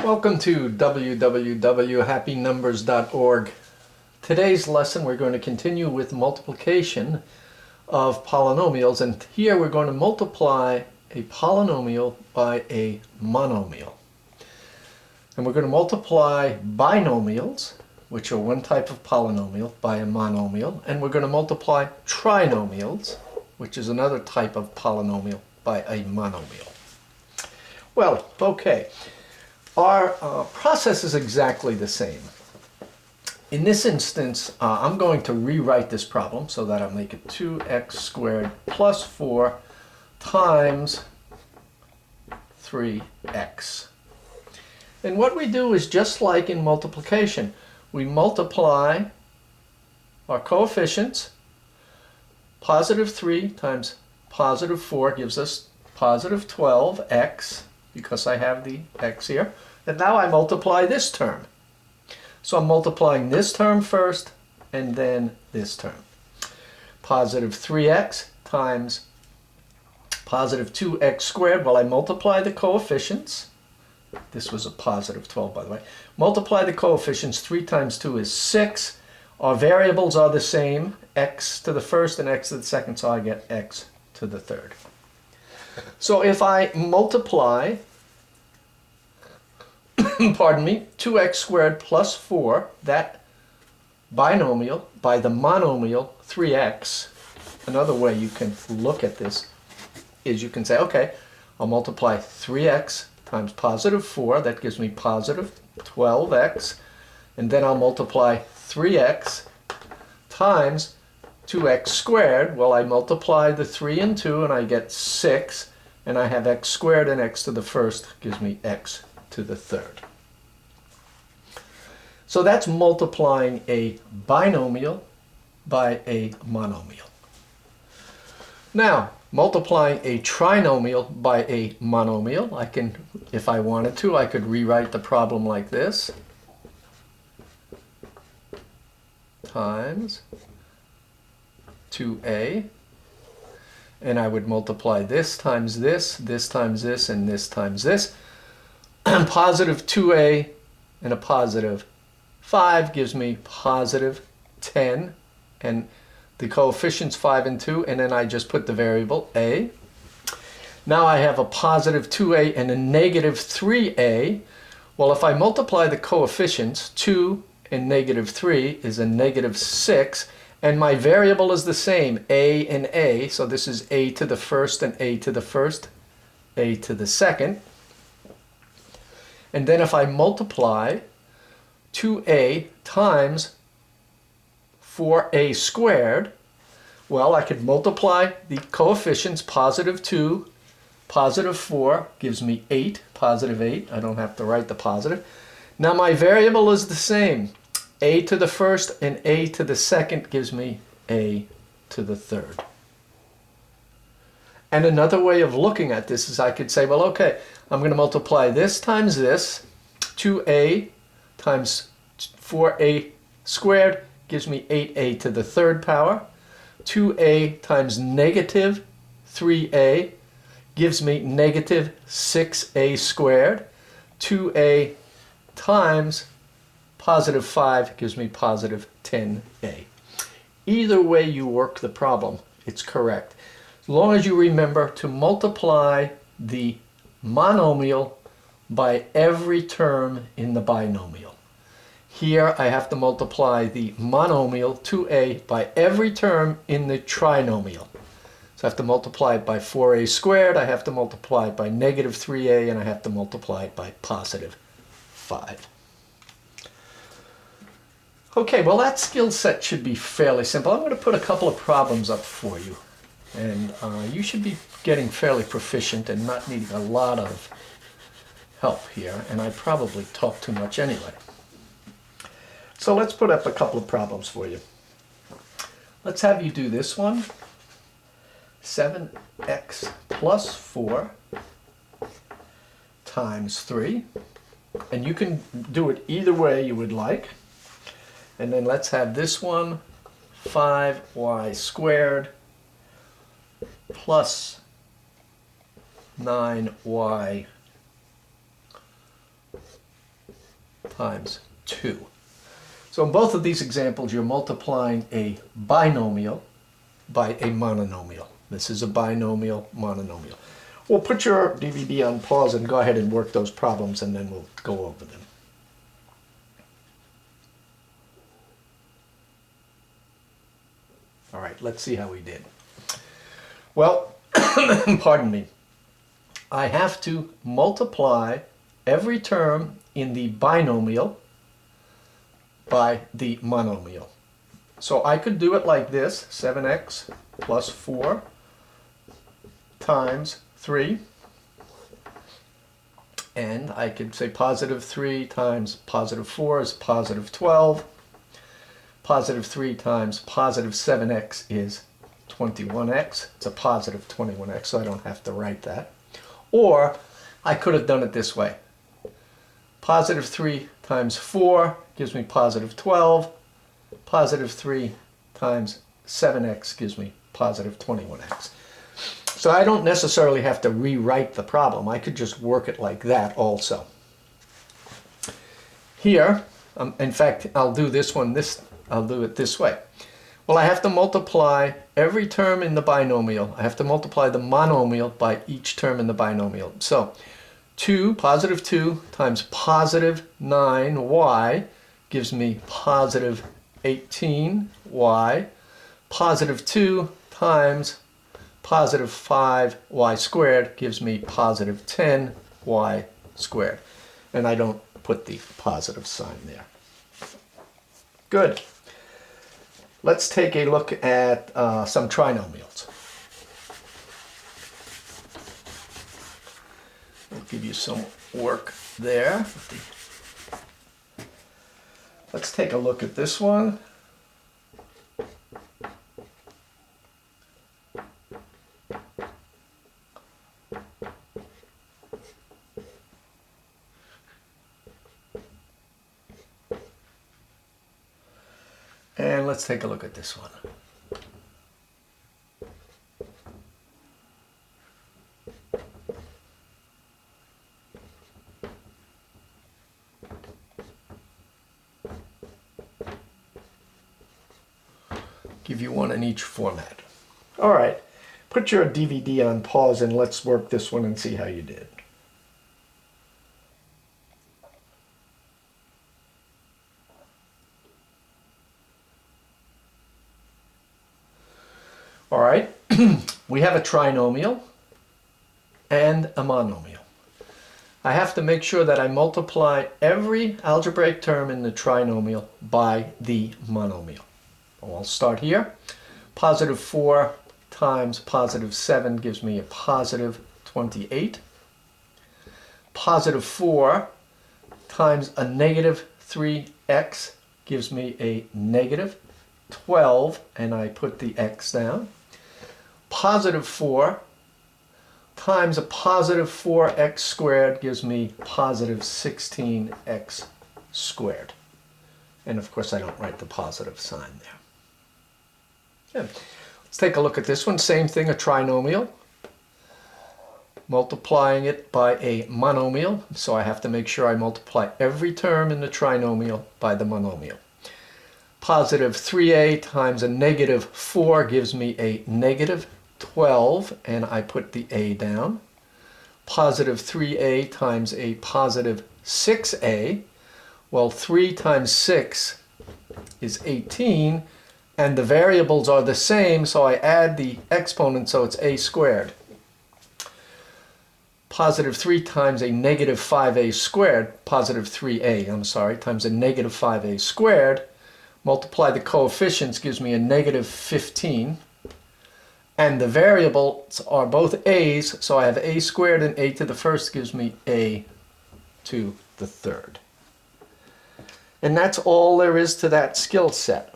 Welcome to www.happynumbers.org. Today's lesson we're going to continue with multiplication of polynomials, and here we're going to multiply a polynomial by a monomial. And we're going to multiply binomials, which are one type of polynomial, by a monomial, and we're going to multiply trinomials, which is another type of polynomial, by a monomial. Well, okay. Our process is exactly the same. In this instance, I'm going to rewrite this problem so that I'll make it 2x squared plus 4 times 3x. And what we do is just like in multiplication. We multiply our coefficients. Positive 3 times positive 4 gives us positive 12x, because I have the x here. And now I multiply this term. So I'm multiplying this term first and then this term. Positive 3x times positive 2x squared. Well, I multiply the coefficients. This was a positive 12, by the way. Multiply the coefficients. 3 times 2 is 6. Our variables are the same, x to the first and x to the second, so I get x to the third. So if I multiply, pardon me, 2x squared plus 4, that binomial, by the monomial 3x, another way you can look at this is you can say, okay, I'll multiply 3x times positive 4, that gives me positive 12x, and then I'll multiply 3x times 2x squared. Well, I multiply the 3 and 2 and I get 6, and I have x squared, and x to the first gives me x to the third. So that's multiplying a binomial by a monomial. Now, multiplying a trinomial by a monomial, I can, if I wanted to, I could rewrite the problem like this. Times 2a, and I would multiply this times this, this times this, and this times this. Positive 2a and a positive 5 gives me positive 10, and the coefficients 5 and 2, and then I just put the variable a. Now I have a positive 2a and a negative 3a. Well, if I multiply the coefficients, 2 and negative 3 is a negative 6, and my variable is the same, a and a, so this is a to the first and a to the first, a to the second. And then if I multiply 2a times 4a squared, well, I could multiply the coefficients. Positive 2, positive 4 gives me 8, positive 8. I don't have to write the positive. Now my variable is the same. A to the first and a to the second gives me a to the third. And another way of looking at this is I could say, well, okay, I'm going to multiply this times this. 2a times 4a squared gives me 8a to the third power. 2a times negative 3a gives me negative 6a squared. 2a times positive 5 gives me positive 10a. Either way you work the problem, it's correct. As long as you remember to multiply the monomial by every term in the binomial. Here I have to multiply the monomial 2a by every term in the trinomial. So I have to multiply it by 4a squared, I have to multiply it by negative 3a, and I have to multiply it by positive 5. Okay, well, that skill set should be fairly simple. I'm going to put a couple of problems up for you, and you should be getting fairly proficient and not needing a lot of help here, and I probably talk too much anyway. So let's put up a couple of problems for you. Let's have you do this one. 7x plus 4 times 3, and you can do it either way you would like. And then let's have this one, 5y squared plus 9y times 2. So in both of these examples, you're multiplying a binomial by a monomial. This is a binomial, monomial. We'll put your DVD on pause and go ahead and work those problems, and then we'll go over them. All right, let's see how we did. Well, pardon me. I have to multiply every term in the binomial by the monomial. So I could do it like this, 7x plus 4 times 3. And I could say positive 3 times positive 4 is positive 12. Positive 3 times positive 7x is 21x. It's a positive 21x, so I don't have to write that. Or I could have done it this way. Positive 3 times 4 gives me positive 12. Positive 3 times 7x gives me positive 21x. So I don't necessarily have to rewrite the problem. I could just work it like that also. Here, in fact, I'll do this one, I'll do it this way. Well, I have to multiply every term in the binomial. I have to multiply the monomial by each term in the binomial. So positive 2 times positive 9y gives me positive 18y. Positive 2 times positive 5y squared gives me positive 10y squared. And I don't put the positive sign there. Good. Let's take a look at some trinomials. I'll give you some work there. Let's take a look at this one. And let's take a look at this one. Give you one in each format. All right, put your DVD on pause and let's work this one and see how you did. All right, we have a trinomial and a monomial. I have to make sure that I multiply every algebraic term in the trinomial by the monomial. I'll start here. Positive 4 times positive 7 gives me a positive 28. Positive 4 times a negative 3x gives me a negative 12, and I put the x down. Positive 4 times a positive 4x squared gives me positive 16x squared. And of course I don't write the positive sign there. Good. Let's take a look at this one. Same thing, a trinomial. Multiplying it by a monomial, so I have to make sure I multiply every term in the trinomial by the monomial. Positive 3a times a negative 4 gives me a negative 12, and I put the a down. Positive 3a times a positive 6a. Well, 3 times 6 is 18, and the variables are the same, so I add the exponent, so it's a squared. Positive 3 times a negative 5a squared, positive 3a, I'm sorry, times a negative 5a squared. Multiply the coefficients gives me a negative 15. And the variables are both a's, so I have a squared, and a to the first gives me a to the third. And that's all there is to that skill set.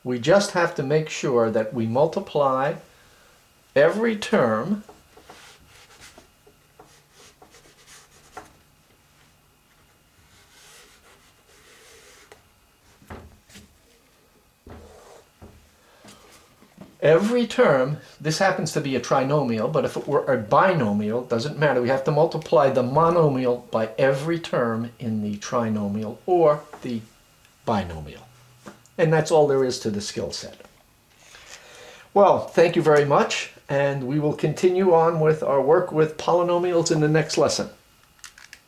We just have to make sure that we multiply every term every term, this happens to be a trinomial, but if it were a binomial, doesn't matter. We have to multiply the monomial by every term in the trinomial or the binomial. And that's all there is to the skill set. Well, thank you very much, and we will continue on with our work with polynomials in the next lesson.